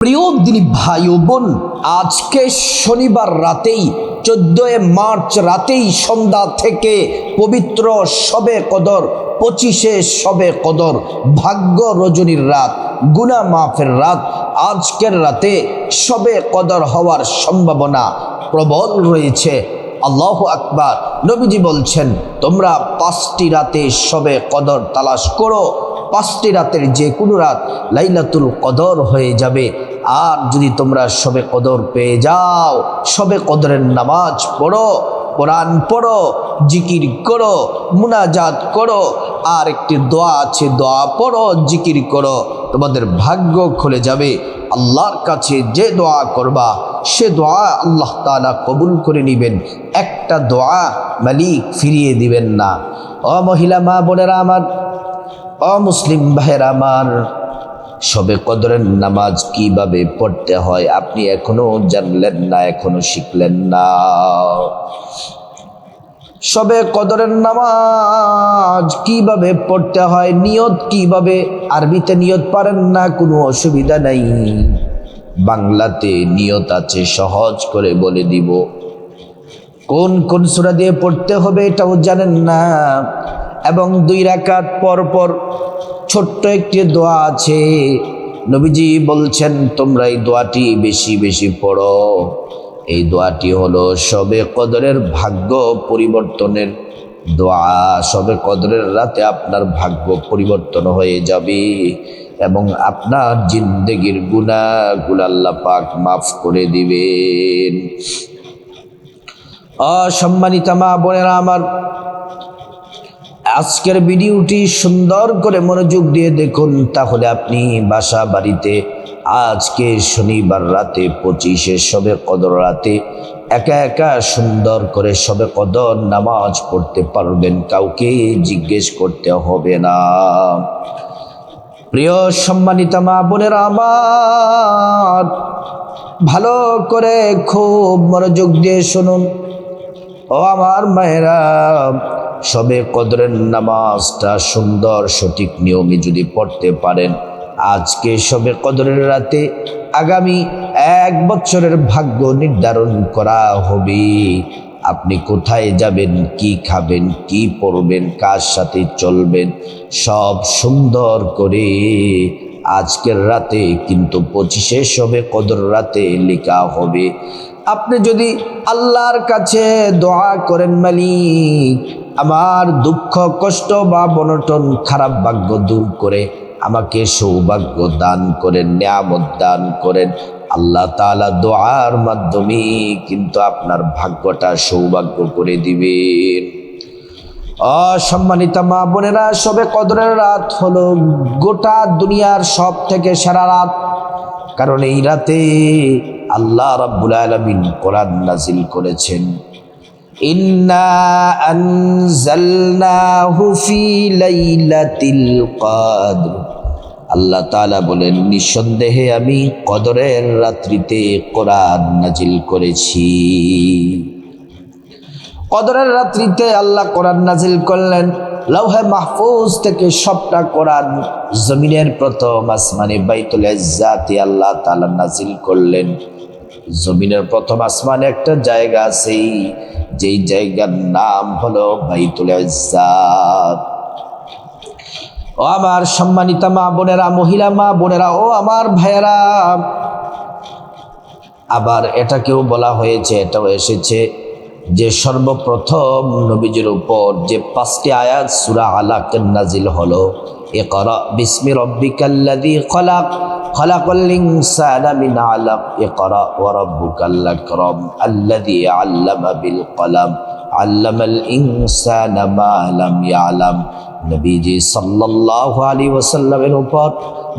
প্রিয় দিনী ভাই ও বোন, আজকে শনিবার রাতেই 14 মার্চ রাতেই সন্ধ্যা থেকে পবিত্র শবে কদর, 25 শবে কদর, ভাগ্য রজনীর রাত, গুনাহ মাফের রাত। আজকের রাতে শবে কদর হওয়ার সম্ভাবনা প্রবল রয়েছে। আল্লাহু আকবার। নবীজি বলছেন, তোমরা 5টি রাতে শবে কদর তালাশ করো, 5টি রাতের যে কোনো রাত লাইলাতুল কদর হয়ে যাবে। আর যদি তোমরা শবে কদর পেয়ে যাও, শবে কদরের নামাজ পড়ো, কোরআন পড়ো, জিকির করো, মুনাজাত করো, আর একটি দোয়া আছে, দোয়া পড়ো, জিকির করো, তোমাদের ভাগ্য খুলে যাবে। আল্লাহর কাছে যে দোয়া করবা সে দোয়া আল্লাহ তাআলা কবুল করে নেবেন। একটা দোয়া মালিক ফিরিয়ে দিবেন না। ও মহিলা মা বোনেরা আমার, অমুসলিম ভাইয়েরা আমার, শবে কদরের নামাজ কিভাবে পড়তে হয় আপনি এখনো জানলেন না, এখনো শিখলেন না। শবে কদরের নামাজ কিভাবে পড়তে হয়, নিয়ত কিভাবে, আরবিতে নিয়ত পারেন না, কোনো অসুবিধা নাই, বাংলাতে নিয়ত আছে, সহজ করে বলে দিব। কোন কোন সূরা দিয়ে পড়তে হবে এটাও জানেন না, এবং 2 রাকাত পর পর ছোট্ট একটি দোয়া আছে। নবীজি বলছেন তোমরা এই দোয়াটি বেশি বেশি পড়ো। এই দোয়াটি হলো শবে কদরের ভাগ্য পরিবর্তনের দোয়া। শবে কদরের রাতে আপনার ভাগ্য পরিবর্তন হয়ে যাবে এবং আপনার জিন্দেগির গুনাহগুলো আল্লাহ পাক মাফ করে দিবেন। সম্মানিতা মা বোনেরা আমার, আজকের ভিডিওটি সুন্দর করে মনোযোগ দিয়ে দেখুন, তাহলে আপনি বাসা বাড়িতে আজকে শনিবার রাতে 25 শবে কদর রাতে একা একা সুন্দর করে শবে কদর নামাজ পড়তে পারবেন, কাউকে জিজ্ঞেস করতে হবে না। প্রিয় সম্মানিতা মা বোনেরা আমার, ভালো করে খুব মনোযোগ দিয়ে শুনুন। ও আমার মায়েরা, শবে কদরের নামাজটা সুন্দর সঠিক নিয়মে যদি পড়তে পারেন, আজকে শবে কদরের রাতে আগামী 1 বছরের ভাগ্য নির্ধারণ করা হবে। আপনি কোথায় যাবেন, কি খাবেন, কি পরবেন, কার সাথে চলবেন, সব সুন্দর করে আজকের রাতে কিন্তু 25 শবে কদর রাতে লেখা হবে। আপনি যদি আল্লাহর কাছে দোয়া করেন, মালিক আমার দুঃখ কষ্ট বা বনটন খারাপ ভাগ্য দূর করে আমাকে সৌভাগ্য দান করেন, নিয়ামত দান করেন, আল্লাহ তাআলা দোয়ার মাধ্যমে কিন্তু আপনার ভাগ্যটা সৌভাগ্য করে দিবেন। সম্মানিতা মা বোনেরা, শবে কদরের রাত হলো গোটা দুনিয়ার সব থেকে সেরা রাত, কারণ এই রাতে আল্লাহ রাব্বুল আলামিন কোরআন নাজিল করেছেন। ইন্না আনজালনাহু ফি লাইলাতিল কদর। আল্লাহ তাআলা বলেন, নিঃসন্দেহে আমি কদরের রাত্রিতে কোরআন নাজিল করেছি। কদরের রাত্রিতে আল্লাহ কোরআন নাজিল করলেন। লৌহে মাহফুজ থেকে সবটা কোরআন জমিনের প্রথম আসমানে বাইতুল ইজ্জাতে আল্লাহ তাআলা নাজিল করলেন। জমিনের প্রথম আসমানে একটা জায়গা আছে, যেই জায়গার নাম হলো বাইতুল ইজ্জাত। ও আমার সম্মানিতা মা বোনেরা, মহিলা মা বোনেরা, ও আমার ভাইয়েরা, আবার এটাকেও বলা হয়েছে, এটাও এসেছে যে সর্বপ্রথম নবীজির উপর যে 5টি আয়াত সূরা আলাক নাজিল হলো, ইকরা বিসমি রাব্বিকাল্লাযী খলাক, খলাকাল ইনসানা মিন আলাক, ইকরা ওয়া রাব্বুকাল আকরাম আল্লাযী আল্লামা বিল কলম, আল্লামাল ইনসানা মা লাম ইয়ালাম। নবীজি সাল্লাল্লাহু আলাইহি ওয়াসাল্লামের উপর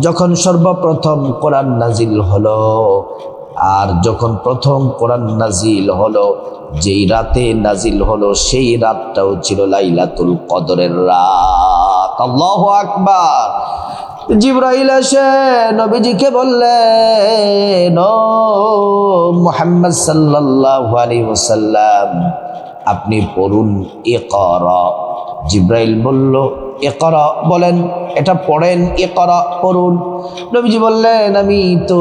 যখন সর্বপ্রথম কোরআন নাজিল হলো, আর যখন প্রথম কোরআন নাজিল হলো, যেই রাতে নাজিল হলো সেই রাতটাও ছিল লাইলাতুল কদরের রাত। আল্লাহু আকবার। জিবরাইল এসে নবীজিকে বললেন, ও মুহাম্মদ সাল্লাল্লাহু আলাইহি ওয়াসাল্লাম, আপনি পড়ুন ইকরা। জিবরাইল বলল, ইকরা বলেন, এটা পড়েন, ইকরা পড়ুন। নবীজি বললেন, আমি তো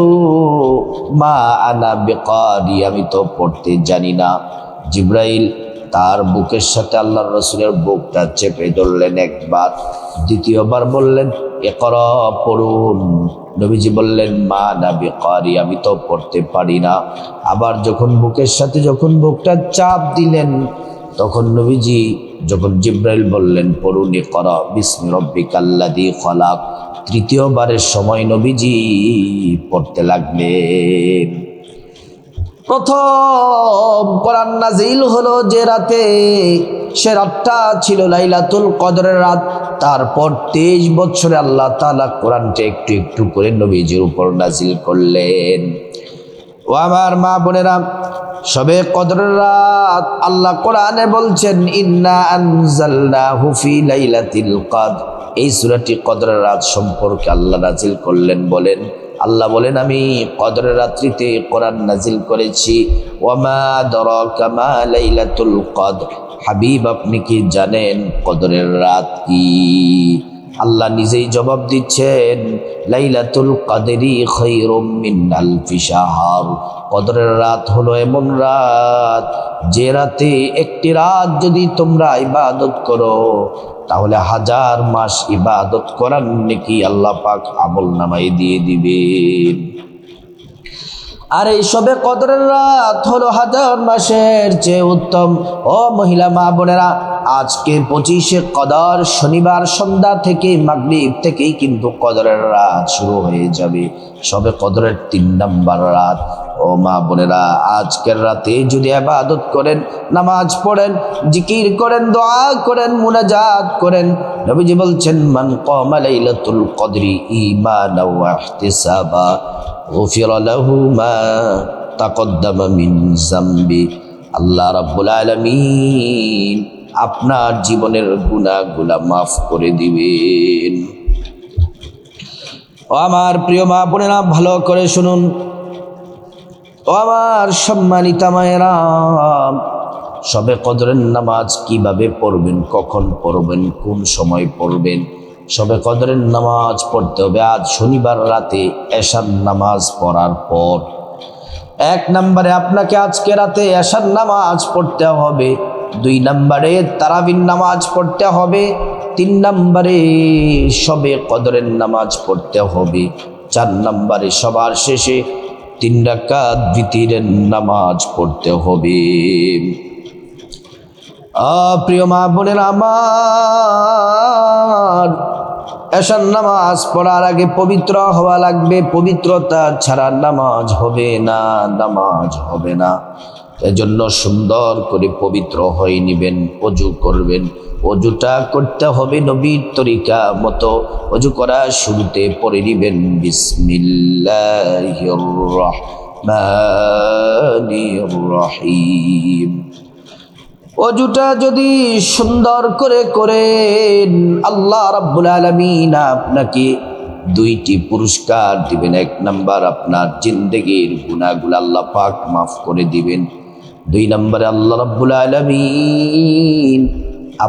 মা আনা বিকারি, আমি তো পড়তে জানি না। জিব্রাইল তার বুকের সাথে আল্লাহর রাসূলের বুকটা চেপে ধরলেন একবার, দ্বিতীয়বার বললেন ইকরা পড়ুন। নবীজি বললেন, মা আনা বিকারি, আমি তো পড়তে পারি না। আবার যখন বুকের সাথে যখন বুকটা চাপ দিলেন, তখন নবীজি যখন জিব্রাইল বললেন পড়ুন ইকরা বিসমি রাব্বিকাল্লাযী খলাক, তৃতীয়বারের সময় নবীজি পড়তে লাগলেন। প্রথম কোরআন নাজিল হলো যে রাতে, সে রাতটা ছিল লাইলাতুল কদরের রাত। তারপর 23 বছরে আল্লাহ তাআলা কোরআনটা একটু একটু করে নবীজির উপর নাজিল করলেন। ও আমার মা বোনেরা, সবে কদরের রাত আল্লাহ কোরআনে বলছেন, ইন্না আনজালনাহু ফি লাইলাতিল কদর। এই সূরাটি কদরের রাত সম্পর্কে আল্লাহ নাজিল করলেন। বলেন, আল্লাহ বলেন, আমি কদরের রাত্রিতে কোরআন নাজিল করেছি। ওয়ামা আদরাকা মা লাইলাতুল কদর, হাবিব আপনি কি জানেন কদরের রাত কি? আল্লাহ নিজেই জবাব দিচ্ছেন, লাইলাতুল কদরি খায়রুম মিন আলফি শাহর। কদরের রাত হলো এমন রাত, যে রাতে একটি রাত যদি তোমরা ইবাদত করো, তাহলে 1000 মাস ইবাদত করার নেকি আল্লাহ পাক আমল নামায় দিয়ে দিবেন। আর এই সবে কদরের রাত হলো 1000 মাসের চেয়ে উত্তম। ও মহিলা মা বোনেরা, আজকে 25শে কদর, শনিবার সন্ধ্যা থেকে মাগরিব থেকেই কিন্তু কদরের রাত শুরু হয়ে যাবে। সবে কদরের 3 নম্বর রাত। ও মা বোনেরা, আজকের রাতে যদি ইবাদত করেন, নামাজ পড়েন, জিকির করেন, দোয়া করেন, মুনাজাত করেন, নবীজি বলছেন, মান কামা লাইলাতুল কদরি ঈমানাও ওয়া ইহতিসাবা গুফিরা লাহু মা তাকদ্দামা মিন যামবি। আল্লাহ রাব্বুল আলামিন আপনার জীবনের গুনাহগুলো মাফ করে দিবেন। ও আমার প্রিয় মা বোনেরা, ভালো করে শুনুন। ও আমার সম্মানিতা মায়েরা, সবে কদরের নামাজ কিভাবে পড়বেন, কখন পড়বেন, কোন সময় পড়বেন? সবে কদরের নামাজ পড়তে হবে আজ শনিবার রাতে এশার নামাজ পড়ার পর। 1 নম্বরে আপনাকে আজকে রাতে এশার নামাজ পড়তে হবে। 2 নম্বরে তারাবির নামাজ পড়তে হবে। 3 নম্বরে সবে কদরের নামাজ পড়তে হবে। 4 নম্বরে সবার শেষে 3 রাকাত বিতিরের নামাজ পড়তে হবে। প্রিয় মা বোনেরা আমার, এশার নামাজ পড়ার আগে পবিত্র হওয়া লাগবে। পবিত্রতা ছাড়া নামাজ হবে না, নামাজ হবে না। এজন্য সুন্দর করে পবিত্র হয়ে নিবেন, ওযু করবেন। ওযুটা করতে হবে নবীর তরিকা মতো। ওযু করার শুরুতে পড়ে নিবেন বিসমিল্লাহির রহমানির রহিম। ওযুটা যদি সুন্দর করে করেন, আল্লাহ রাব্বুল আলামিন আপনাকে 2টি পুরস্কার দিবেন। 1 নাম্বার, আপনার জিন্দেগির গুনাহগুলো আল্লাহ পাক মাফ করে দিবেন। 2 নম্বরে আল্লাহ রাব্বুল আলামিন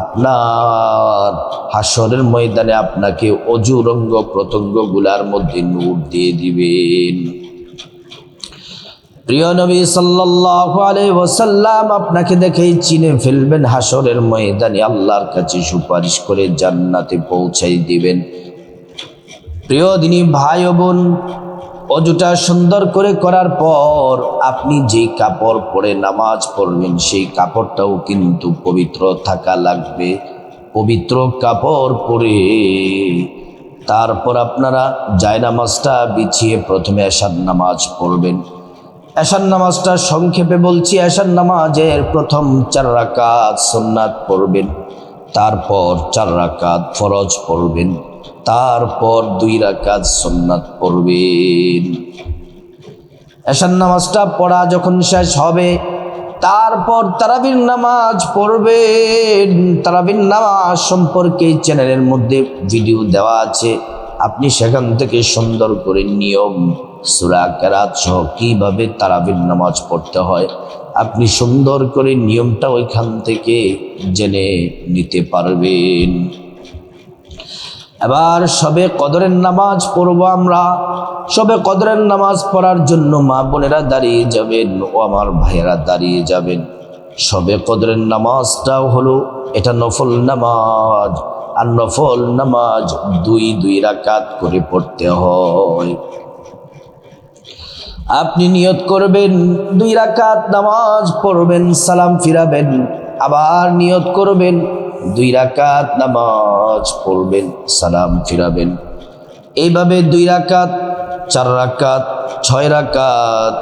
আপনার হাসরের ময়দানে আপনাকে ওযুর অঙ্গ প্রত্যঙ্গগুলোর মধ্যে নূর দিয়ে দিবেন। প্রিয় নবী সাল্লাল্লাহু আলাইহি ওয়াসাল্লাম আপনাকে দেখেই চিনে ফেলবেন। হাসরের ময়দানে আল্লাহর কাছে সুপারিশ করে জান্নাতে পৌঁছাই দিবেন। প্রিয় দিনী ভাই ও বোন, ওযুটা সুন্দর করে করার পর আপনি যেই কাপড় পরে নামাজ পড়বেন, সেই কাপড়টাও কিন্তু পবিত্র থাকা লাগবে। পবিত্র কাপড় পরে তারপর আপনারা জায়নামাজটা বিছিয়ে প্রথমে এশার নামাজ পড়বেন। এশার নামাজটা সংক্ষেপে বলছি। এশার নামাজের প্রথম 4 রাকাত সুন্নাত পড়বেন, তারপর 4 রাকাত ফরজ পড়বেন, তারপর 2 রাকাত সুন্নাত পড়বেন। এশার নামাজটা পড়া যখন শেষ হবে, তারপর তারাবির নামাজ পড়বেন। তারাবির নামাজ সম্পর্কে চ্যানেলের মধ্যে ভিডিও দেওয়া আছে, আপনি সেখান থেকে সুন্দর করে নিয়ম, সূরা কেরাত সহ কীভাবে তারাবির নামাজ পড়তে হয় আপনি সুন্দর করে নিয়মটা ওইখান থেকে জেনে নিতে পারবেন। এবার শবে কদরের নামাজ পড়ব আমরা। শবে কদরের নামাজ পড়ার জন্য মা বোনেরা দাঁড়িয়ে যাবেন ও আমার ভাইয়েরা দাঁড়িয়ে যাবেন। শবে কদরের নামাজটাও হলো এটা নফল নামাজ, আর নফল নামাজ দুই রাকাত করে পড়তে হয়। আপনি নিয়ত করবেন 2 রাকাত নামাজ পড়বেন, সালাম ফিরাবেন, আবার নিয়ত করবেন 2 রাকাত নামাজ পড়বেন, সালাম ফিরাবেন। এইভাবে 2 রাকাত, 4 রাকাত, 6 রাকাত,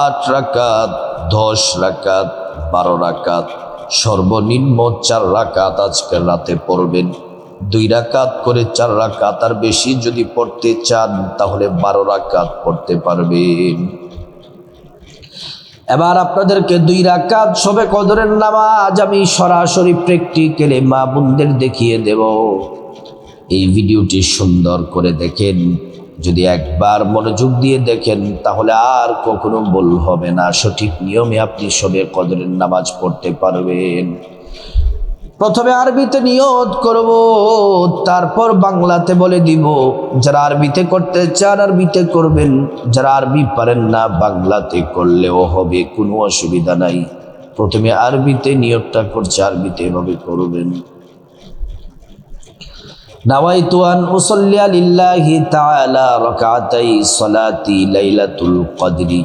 8 রাকাত, 10 রাকাত, 12 রাকাত, সর্বনিম্ন 4 রাকাত আজকের রাতে পড়বেন। 2 রাকাত করে 4 রাকাত, আর বেশি যদি পড়তে চান তাহলে 12 রাকাত পড়তে পারবেন। এবার আপনাদেরকে 2 রাকাত শবে কদরের নামাজ আমি সরাসরি প্র্যাকটিক্যালি মা বোনদের দেখিয়ে দেব। এই ভিডিওটি সুন্দর করে দেখেন, যদি একবার মনোযোগ দিয়ে দেখেন তাহলে আর কখনো ভুল হবে না, সঠিক নিয়মে আপনি শবে কদরের নামাজ পড়তে পারবেন। প্রথমে আরবিতে নিয়ত করব, তারপর বাংলাতে বলে দিব। যারা আরবিতে করতে চান আরবিতে করবেন, যারা আরবি পারেন না বাংলাতে করলেও হবে, কোনো অসুবিধা নাই। প্রথমে আরবিতে নিয়তটা করছে, আরবিতে এভাবে করবেন। নাওয়াইতু আন উসাল্লিয়া লিল্লাহি তাআলা রাকাতাই সালাতি লাইলাতুল কদরি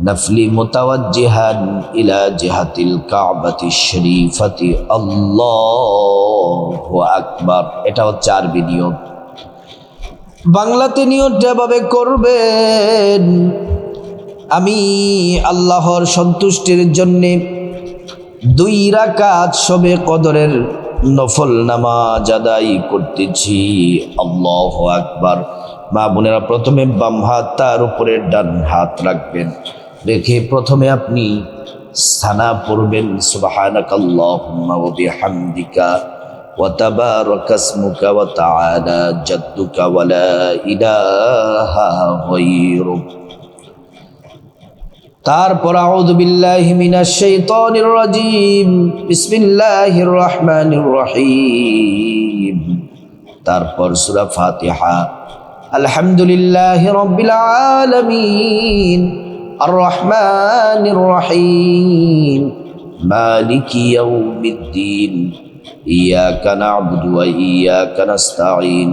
নফলি মুতাওয়াজ্জিহান ইলা জিহাতিল কাবাতি শরীফাতি আল্লাহু আকবার। এটা হচ্ছে আরবি নিয়ত। বাংলাতে নিয়তটা এভাবে করবেন, আমি আল্লাহর সন্তুষ্টির জন্যে 2 রাকাত শবে কদরের নফল নামাজ আদায় করতেছি। আল্লাহু আকবার। মা বোনেরা প্রথমে বাম হাত তার উপরে ডান হাত রাখবেন, রেখে প্রথমে আপনি সানা পড়বেন, সুবহানাকাল্লাহুম্মা ওয়া বিহামদিকা ওয়া তাবারাকা ইসমুকা ওয়া তাআলা জাদ্দুকা ওয়া লা ইলাহা গায়রুক। তারপর আউযু বিল্লাহি মিনাশ শাইতানির রাজীম, বিসমিল্লাহির রহমানির রহিম। তারপর সূরা ফাতিহা। আলহামদুলিল্লাহি রাব্বিল আলামিন আর রহমানির রহিম মালিকি ইয়াউমিদ্দিন ইয়াকা না'বুদু ওয়া ইয়াকা নাস্তাঈন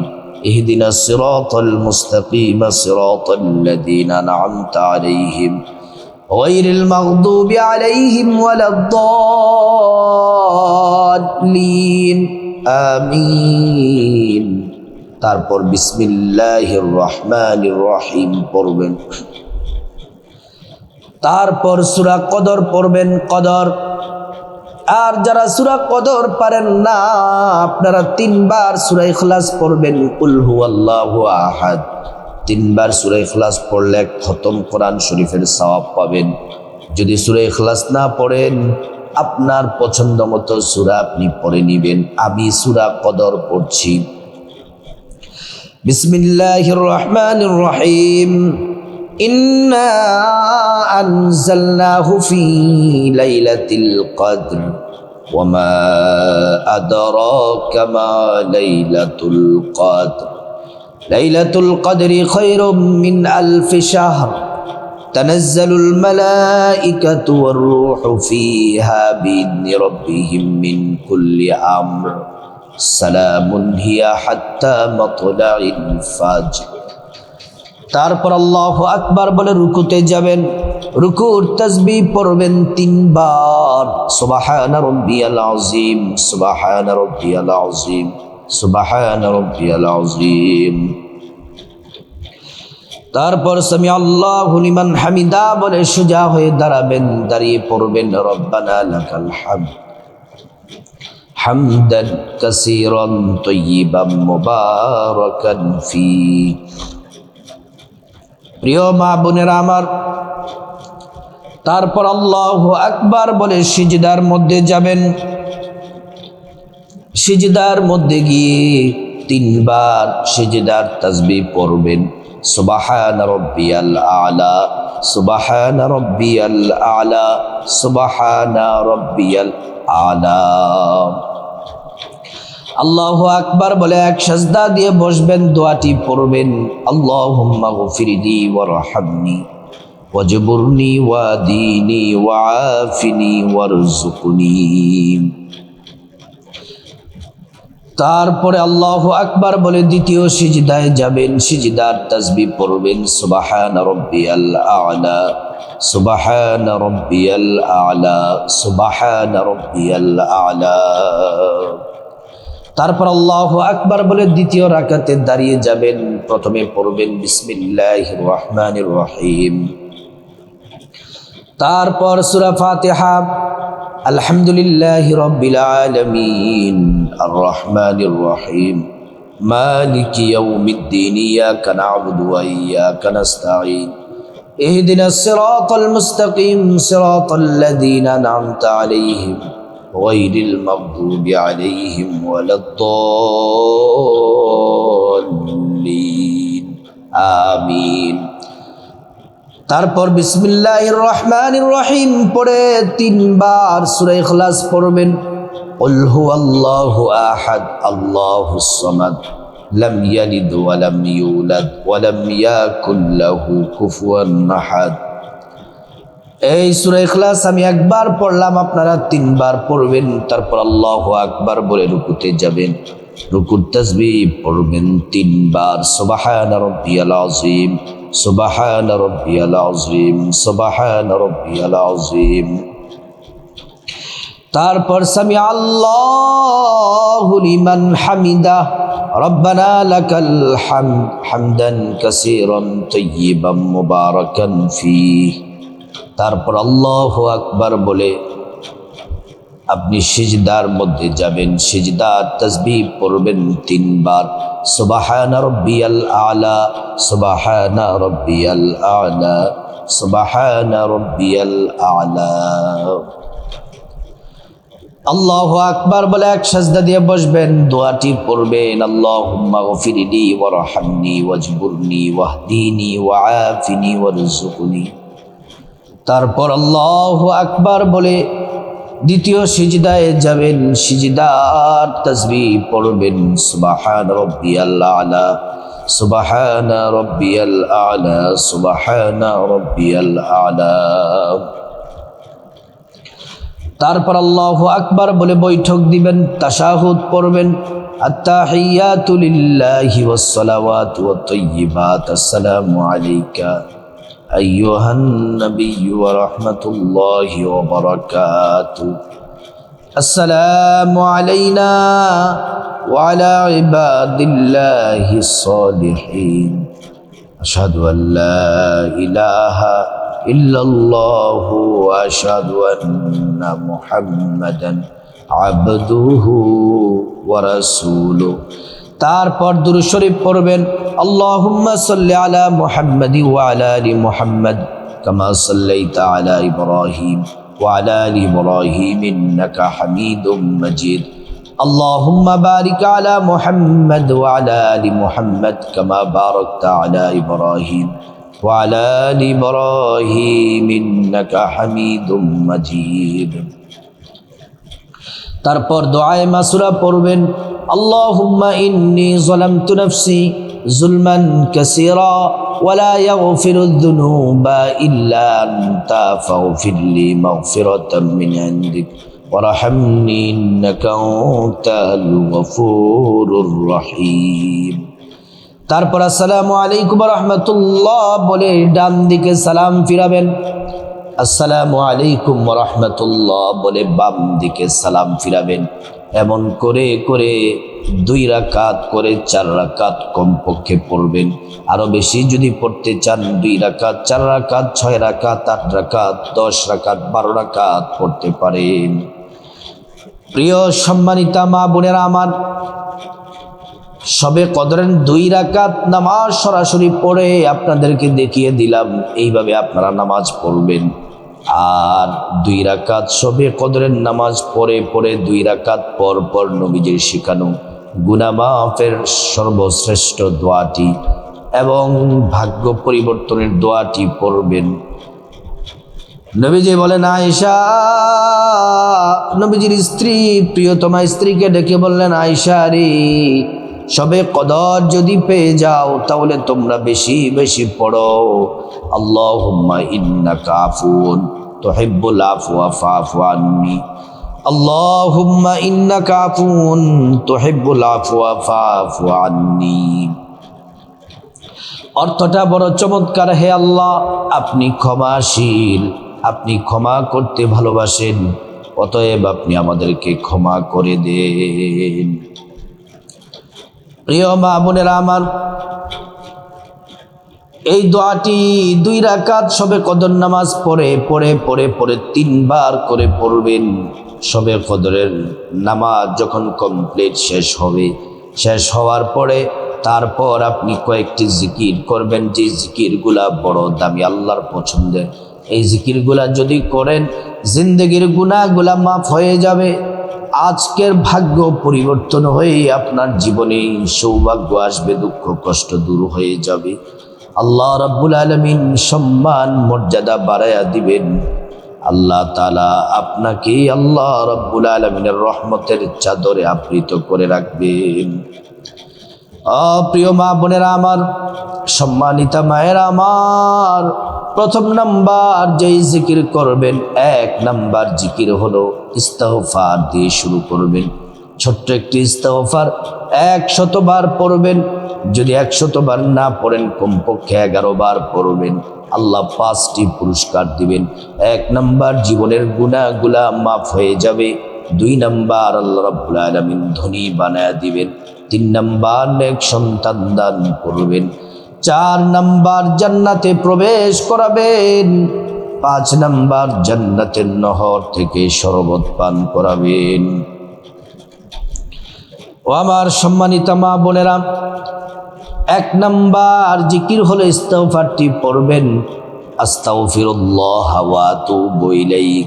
ইহদিনাস সিরাতাল মুস্তাকিম সিরাতাল লাযীনা আন'আমতা আলাইহিম غير المغضوب عليهم ولا الضالين آمين। তারপর বিসমিল্লাহির রহমানির রহিম পড়বেন। তারপর সূরা কদর পড়বেন, কদর। আর যারা সূরা কদর পারেন না আপনারা 3 বার সূরা ইখলাস পড়বেন, কুল হুয়াল্লাহু আহাদ। 3 বার সূরা ইখলাস পড়লে খতম কোরআন শরীফের সওয়াব পাবেন। যদি সূরা ইখলাস না পড়েন আপনার পছন্দ মতো সূরা আপনি পড়ে নেবেন। আমি সূরা কদর পড়ছি। বিসমিল্লাহির রহমানির রহিম। ইন্না আনজালনাহু ফি লাইলাতিল কদর ওয়া মা আদরাকা মা লাইলাতুল কদর লাইলাতুল কদরি খায়রুম মিন আলফি শাহর তানাজ্জালুল মালাইকাতু ওয়ার রূহু ফিহা বিইذনি রাব্বিহিম মিন কুল্লি আমর সালামুন হিয়া হাত্তা মাতলাইল ফাজর। তারপর আল্লাহু আকবার বলে রুকুতে যাবেন, রুকুর তাসবিহ পড়বেন 3 বার, সুবহানা রাব্বিয়াল আযীম, সুবহানা রাব্বিয়াল আযীম, সুবহানা রাব্বিয়াল আযীম। তারপর সামি আল্লাহু লিমান হামিদা বলে সোজা হয়ে দাঁড়াবেন, দাঁড়িয়ে পড়বেন রব্বানা লাকাল হামদ হামদান কাসীরান তাইয়িবান মুবারাকান ফি। প্রিয় মা বোনেরা আমার, তারপর আল্লাহু আকবার বলে সিজদার মধ্যে যাবেন। সিজদার মধ্যে গিয়ে 3 বার সিজদার তাসবিহ পড়বেন, সুবহানা রাব্বিয়াল আলা, সুবহানা রাব্বিয়াল আলা, সুবহানা রাব্বিয়াল আলা। আল্লাহু আকবার বলে এক সাজদা দিয়ে বসবেন, দোয়াটি পড়বেন, আল্লাহুম্মা গফিরলি ওয়ারহামনি ওয়াজবুরনি ওয়াদিনি ওয়াআফিনি ওয়ারযুকনি। তারপরে আল্লাহু আকবার বলে দ্বিতীয় সিজদায় যাবেন, সিজদার তাসবিহ পড়বেন, সুবহান রাব্বিয়াল আ'লা সুবহান রাব্বিয়াল আ'লা সুবহান রাব্বিয়াল আ'লা। তারপর আল্লাহু আকবার বলে দ্বিতীয় রাকাতে দাঁড়িয়ে যাবেন, প্রথমে পড়বেন বিসমিল্লাহির রহমানির রহিম, তারপর সূরা ফাতিহা, আলহামদুলিল্লাহি রাব্বিল আলামিন আর রহমানির রহিম মালিকি ইয়াউমিদ্দিন ইয়াকা না'বুদু ওয়া ইয়াকা নাস্তাঈন ইহদিনাস সিরাতাল মুস্তাকিম সিরাতাল লাযীনা আন'আমতা আলাইহিম গায়রিল মাগদুবি আলাইহিম ওয়ালাদ-দাল্লিন আমিন। তারপর বিসমিল্লাহির রহমানির রহিম পড়ে তিনবার সূরা ইখলাস পড়বেন, কুল হুয়াল্লাহু আহাদ আল্লাহুস সামাদ লাম ইয়ালিদ ওয়া লাম ইউলাদ ওয়া লাম ইয়াকুল লাহু কুফুয়ান আহাদ। এই সূরা ইখলাস আমি একবার পড়লাম, আপনারা তিনবার পড়বেন। তারপর আল্লাহু আকবার বলে রুকুতে যাবেন, রুকুর তাসবিহ পড়বেন তিনবার, সুবহান রাব্বিয়াল আযীম সুবহান রাব্বিয়াল আযীম সুবহান রাব্বিয়াল আযীম। তারপর সামি আল্লাহু লিমান হামিদা রব্বানা লাকাল হামদ হামদান কাসীরান তাইয়্যিবান মুবারাকান ফীহ। তারপর আল্লাহু আকবার বলে আপনি সিজদার মধ্যে যাবেন, সিজদার তাসবিহ পড়বেন তিনবার, সুবহান রাব্বিয়াল আ'লা সুবহান রাব্বিয়াল আ'লা সুবহান রাব্বিয়াল আ'লা। আল্লাহু আকবার বলে এক সাজদা দিয়ে বসবেন, দোয়াটি পড়বেন, আল্লাহুম্মা গফিরলি ওয়ারহামনি ওয়াজবুরনি ওয়াহদিনি ওয়াআফিনি ওয়ারযুকনি। তারপর আল্লাহু আকবার বলে দ্বিতীয় সিজদায় যাবেন, সিজদার তাসবিহ পড়বেন, সুবহান রাব্বিয়াল আ'লা সুবহান রাব্বিয়াল আ'লা সুবহান রাব্বিয়াল আ'লা। তারপর আল্লাহু আকবার বলে বৈঠক দিবেন, তাশাহুদ পড়বেন, আত-তাহিয়াতু লিল্লাহি ওয়াস সালাওয়াতু ওয়াত তাইয়্যিবাত আসসালামু আলাইকা আইয়ুহান নাবিয়্যু ওয়া রাহমাতুল্লাহি ওয়া বারাকাতুহু আসসালামু আলাইনা ওয়া আলা ইবাদিল্লাহিস সালিহিন আশহাদু আল লা ইলাহা ইল্লাল্লাহু ওয়া আশহাদু আন্না মুহাম্মাদান আবদুহু ওয়া রাসূলুহু। তারপর দুরূদ শরীফ পড়বেন, আল্লাহুম্মা সাল্লি আলা মুহাম্মাদি ওয়া আলা আলি মুহাম্মাদ কামা সাল্লাইতা আলা ইব্রাহিম ওয়া আলা আলি ইব্রাহিম ইন্নাকা হামিদুম মাজিদ। আল্লাহুম্মা বারিক আলা মুহাম্মাদ ওয়া আলা আলি মুহাম্মাদ কামা বারাকতা আলা ইব্রাহিম ওয়া আলা আলি ইব্রাহিম ইন্নাকা হামিদুম মাজিদ। তারপর দোয়ায়ে মাসুরা পড়বেন, আল্লাহুম্মা ইন্নী যালামতু নাফসি যুলমান কাসীরা ওয়া লা ইয়াগফিরুয যুনুবা ইল্লা আনতা ফাগফিরলি মাগফিরাতাম মিন ইনদিক ওয়ারহামনি ইন্নাকা আনতাল গফুরুর রহিম। তারপর আসসালামু আলাইকুম ওয়া রাহমাতুল্লাহ বলে ডান দিকে সালাম ফিরাবেন, আসসালামু আলাইকুম ওয়া রাহমাতুল্লাহ বলে বাম দিকে সালাম ফিরাবেন। এমন করে করে 2 রাকাত করে 4 রাকাত কমপক্ষে পড়বেন। আরো বেশি যদি পড়তে চান 2 রাকাত 4 রাকাত 6 রাকাত 8 রাকাত 10 রাকাত 12 রাকাত পড়তে পারেন। প্রিয় সম্মানিতা মা বোনেরা আমার, সবে কদরের 2 রাকাত নামাজ সরাসরি পড়ে আপনাদেরকে দেখিয়ে দিলাম, এইভাবে আপনারা নামাজ পড়বেন। আর 2 রাকাত সবে কদরের নামাজ পড়ে পড়ে 2 রাকাত পর পর নবীজির শিখানো গুনাহ মাফের সর্বশ্রেষ্ঠ দোয়াটি এবং ভাগ্য পরিবর্তনের দোয়াটি পড়বেন। নবীজি বলেন আয়েশা, নবীজির স্ত্রী প্রিয়তমা স্ত্রীকে ডেকে বললেন, আয়েশা রে, সবে কদর যদি পেয়ে যাও তাহলে তোমরা বেশি বেশি পড়ো আল্লাহুম্মা ইন্নাকা আফুন তুহিব্বুল আফওয়া ফাফু আন্নি, আল্লাহুম্মা ইন্নাকা আফুন তুহিব্বুল আফওয়া ফাফু আন্নি। অর্থটা বড় চমৎকার। হে আল্লাহ, আপনি ক্ষমাশীল, আপনি ক্ষমা করতে ভালোবাসেন, অতএব আপনি আমাদেরকে ক্ষমা করে দেন। প্রিয় মা বোনেরা আমার, এই দোয়াটি 2 রাকাত সবে কদর নামাজ পড়ে 3বার করে পড়বেন। সবে কদরের নামাজ যখন কমপ্লিট শেষ হবে, শেষ হওয়ার পরে তারপর আপনি কয়েকটি জিকির করবেন, যে জিকিরগুলা বড় দামি, আল্লাহর পছন্দের। এই জিকিরগুলা যদি করেন, জিন্দেগির গুনাহগুলা মাফ হয়ে যাবে। আজকের ভাগ্য পরিবর্তন হয়ে আপনার জীবনে সৌভাগ্য আসবে, দুঃখ কষ্ট দূর হয়ে যাবে। আল্লাহ রাব্বুল আলামিন সম্মান মর্যাদা বাড়ায়া দিবেন। আল্লাহ তাআলা আপনাকে আল্লাহ রাব্বুল আলামিনের রহমতের চাদরে আবৃত করে রাখবেন। প্রিয় মা বোনেরা আমার, সম্মানিতা মায়েরা আমার, প্রথম নাম্বার যেই জিকির করবেন, 1 নাম্বার জিকির হলো ইস্তিগফার দিয়ে শুরু করবেন। ছোট্ট একটি ইস্তিগফার 100 বার পড়বেন। যদি 100 বার না পড়েন, কমপক্ষে 11 বার পড়বেন। আল্লাহ 5টি পুরস্কার দিবেন। 1 নাম্বার, জীবনের গুনাহগুলা মাফ হয়ে যাবে। 2 নাম্বার, আল্লাহ রাব্বুল আলামিন ধনী বানায়া দিবেন। 3 নাম্বার, নেক সন্তান দান করবেন। 4 নাম্বার, জান্নাতে প্রবেশ করাবেন। 5 নাম্বার, জান্নাতের নহর থেকে শরবত পান করাবেন। ও আমার সম্মানিতা মা বোনেরা, 1 নাম্বার জিকির হলো ইস্তিগফারটি পড়বেন, আস্তাগফিরুল্লাহ ওয়া আতুবু ইলাইহি,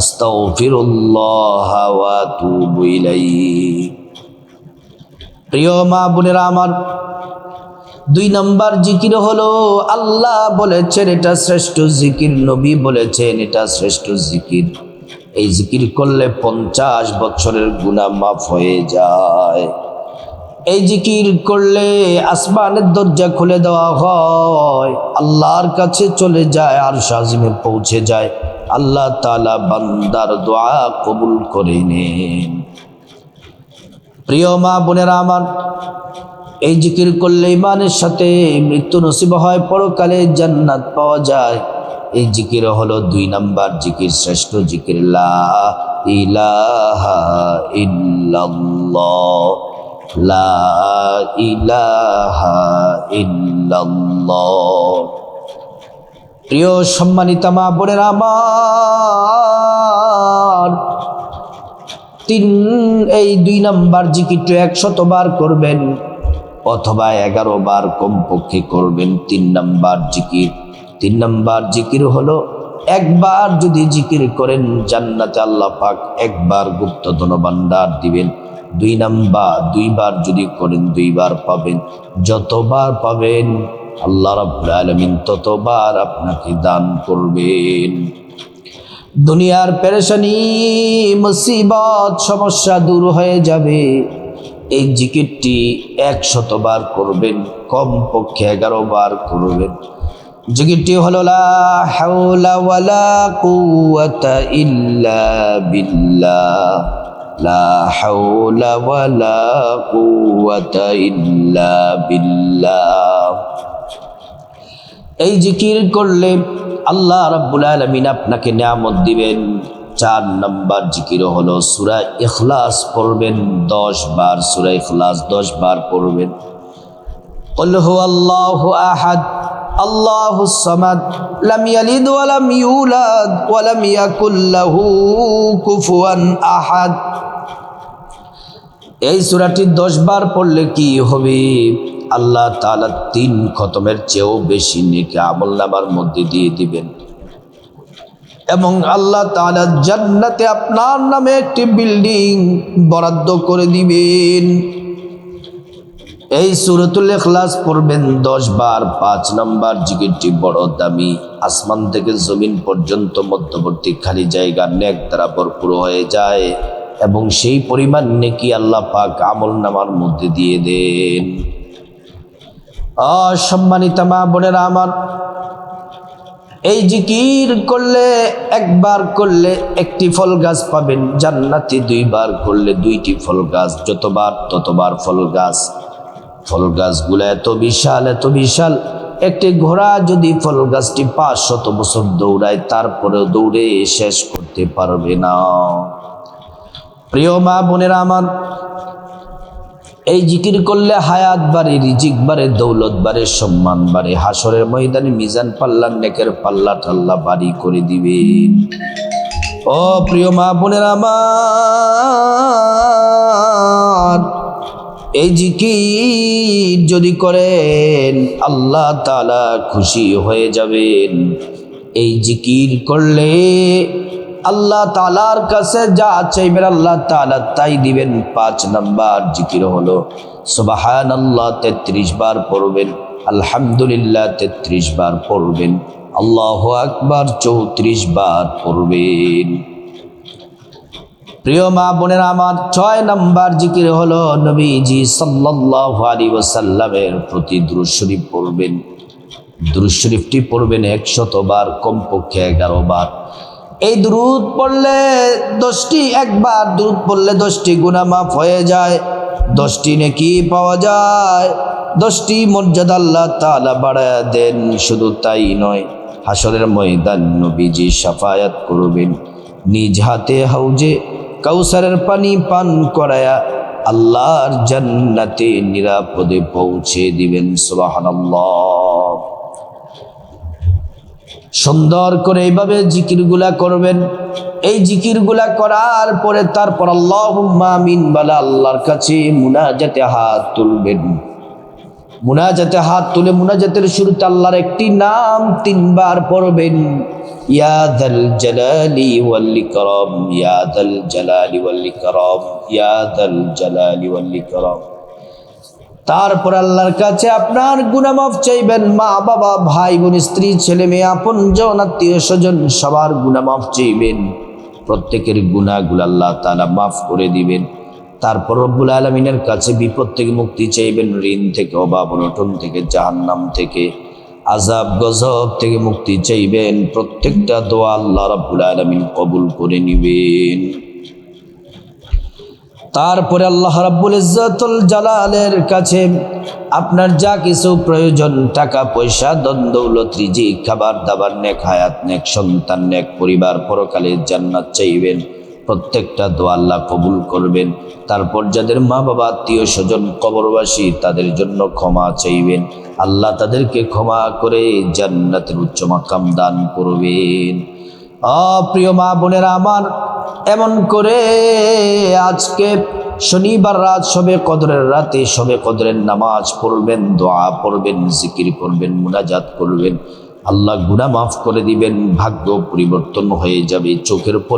আস্তাগফিরুল্লাহ ওয়া আতুবু ইলাইহি। প্রিয় মা বোনেরা আমার, 2 নাম্বার জিকির হলো, আল্লাহ বলেছেন এটা শ্রেষ্ঠ জিকির, নবী বলেছেন এটা শ্রেষ্ঠ জিকির। এই জিকির করলে 50 বছরের গুনাহ মাফ হয়ে যায়। এই জিকির করলে আসমানের দরজা খুলে দেওয়া হয়, আল্লাহর কাছে চলে যায়, আরশ আজিমে পৌঁছে যায়। আল্লাহ তাআলা বান্দার দোয়া কবুল করে নেন। প্রিয় মা বোনেরা আমার, এই জিকির করলে ইমানের সাথে মৃত্যু নসিব হয়, পরকালে জান্নাত পাওয়া যায়। এই জিকির হলো 2 নাম্বার জিকির, শ্রেষ্ঠ জিকির, লা ইলাহা ইল্লাল্লাহ, লা ইলাহা ইল্লাল্লাহ। প্রিয় সম্মানিতা মা বোনেরা আমার, এই 2 নাম্বার জিকিরটা 100 বার করবেন, অথবা 11 বার কমপক্ষে করবেন। 3 নাম্বার জিকির হলো, 1 বার যদি জিকির করেন, জান্নাতে আল্লাহ পাক 1 বার গুপ্ত ধনভাণ্ডার দিবেন। 2 নাম্বার, 2 বার যদি করেন 2 বার পাবেন। যতবার পাবেন আল্লাহ রাব্বুল আলামিন ততবার আপনাকে দান করবেন। দুনিয়ার পেরেশানি, মুসিবত, সমস্যা দূর হয়ে যাবে। এই জিকিরটি 100 বার করবেন, কমপক্ষে 11 বার করবেন। জিকিরটি হলো, লা হাওলা ওয়ালা কুওয়াতা ইল্লা বিল্লাহ, লা হাওলা ওয়ালা কুওয়াতা ইল্লা বিল্লাহ। এই জিকির করলে আল্লাহ রাব্বুল আলামিন আপনাকে নিয়ামত দিবেন। 4 নাম্বার জিকির হলো সূরা ইখলাস পড়বেন 10 বার, সূরা ইখলাস 10 বার পড়বেন। কুল হুয়াল্লাহু আহাদ, আল্লাহুস সামাদ, লাম ইয়ালিদ ওয়া লাম ইউলাদ ওয়া লাম ইয়াকুল লাহু কুফুয়ান আহাদ। এই সূরাটি 10 বার পড়লে কি হবে? আল্লাহ তাআলা 3 খতমের চেয়েও বেশি নেকি আমলনামার মধ্যে দিয়ে দিবেন, এবং আল্লাহ তাআলা জান্নাতে আপনার নামে একটি বিল্ডিং বরাদ্দ করে দিবেন। এই সূরাতুল ইখলাস পড়বেন 10 বার। 5 নম্বর জিকিরটি বড় দামি, আসমান থেকে জমিন পর্যন্ত মধ্যবর্তী খালি জায়গা নেক দ্বারা ভরপুর হয়ে যায় এবং সেই পরিমাণ নেকি আল্লাহ পাক আমলনামার মধ্যে দিয়ে দেন। সম্মানিত মা বোনেরা আমার, এই জিকির করলে একবার করলে একটি ফল গাছ পাবেন জান্নাতে, 2 বার করলে 2টি ফল গাছ, যতবার ততবার ফল গাছ। ফল গাছগুলো এত বিশাল এত বিশাল, একটি ঘোড়া যদি ফল গাছটি 500 বছর দৌড়ায় তারপরেও দৌড়ে শেষ করতে পারবে না। প্রিয় মা বোনেরা আমার, এই জিকির করলে হায়াত বাড়ে, রিজিক বাড়ে, দৌলত বাড়ে, সম্মান বাড়ে, হাসরের ময়দানে মিজান পাল্লা নেকের পাল্লা টাল্লা বাড়ি করে দিবেন। ও প্রিয় মা বোনেরা আমার, এই জিকির যদি করেন আল্লাহ তাআলা খুশি হয়ে যাবেন। এই জিকির করলে আল্লাহ তাআলার কাছে যা চাইবেন আল্লাহ তাআলা তাই দিবেন। 5 নম্বর জিকির হলো সুবহানাল্লাহ 33 বার পড়বেন, আলহামদুলিল্লাহ 33 বার পড়বেন, আল্লাহু আকবার 34 বার পড়বেন। প্রিয় মা বোনেরা আমার, 6 নম্বর জিকির হলো নবীজি সাল্লাল্লাহু আলাইহি ওয়াসাল্লামের প্রতি দুরূদ শরীফ পড়বেন। দুরূদ শরীফটি পড়বেন 100 বার, কমপক্ষে 11 বার। এই দুরূদ পড়লে 10টি, একবার দুরূদ পড়লে 10টি গুনাহ মাফ হয়ে যায়, 10টি নেকি পাওয়া যায়, 10টি মর্যাদা আল্লাহ তাআলা বাড়ায়া দেন। শুধু তাই নয়, হাসরের ময়দান নবীজি শাফায়াত করবেন, নিজ হাতে হাউজে কাউসারের পানি পান করায়া আল্লাহর জান্নাতে নিরাপদে পৌঁছে দিবেন। সুবহানাল্লাহ। সুন্দর করে এইভাবে জিকিরগুলা করবেন। এই জিকিরগুলা করার পরে তারপর আল্লাহুম্মা আমিন বলে আল্লাহর কাছে মুনাজাতে হাত তুলবেন। মুনাজাতে হাত তুলে মুনাজাতের শুরুতে আল্লাহর একটি নাম 3 বার পড়বেন, ইয়া যাল জালালি ওয়াল ইকরাম, ইয়া যাল জালালি ওয়াল ইকরাম, ইয়া যাল জালালি ওয়াল ইকরাম। তারপর আল্লাহর কাছে আপনার গুনাহ মাফ চাইবেন। মা বাবা, ভাই বোন, স্ত্রী, ছেলে মেয়ে, আপনজন, আত্মীয় স্বজন সবার গুনাহ মাফ চাইবেন। প্রত্যেকের গুনাহগুলো আল্লাহ তাআলা মাফ করে দিবেন। তারপর রব্বুল আলামিনের কাছে বিপদ থেকে মুক্তি চাইবেন, ঋণ থেকে, অভাব অনটন থেকে, জাহান্নাম থেকে, আযাব গজব থেকে মুক্তি চাইবেন। প্রত্যেকটা দোয়া আল্লাহ রাব্বুল আলামিন কবুল করে নেবেন। তারপরে আল্লাহ রাব্বুল ইজ্জতুল জালালের কাছে আপনার যা কিছু প্রয়োজন, টাকা পয়সা, ধন দৌলত, রিজিক, খাবার দাবার, নেক হায়াত, নেক সন্তান, নেক পরিবার, পরকালের জান্নাত চাইবেন। প্রত্যেকটা দোয়া আল্লাহ কবুল করবেন। তারপর যাদের মা বাবা, আত্মীয় স্বজন কবরবাসী, তাদের জন্য ক্ষমা চাইবেন। আল্লাহ তাদেরকে ক্ষমা করে জান্নাতের উচ্চ মাকাম দান করবেন। প্রিয় মা বোনেরা আমার, এমন করে আজকে শনিবার রাত, শবে কদরের রাতে শবে কদরের নামাজ পড়বেন, দোয়া পড়বেন, জিকির করবেন, মুনাজাত করবেন। আল্লাহ গুনাহ মাফ করে দিবেন, ভাগ্য পরিবর্তন হয়ে যাবে, চোখের পলক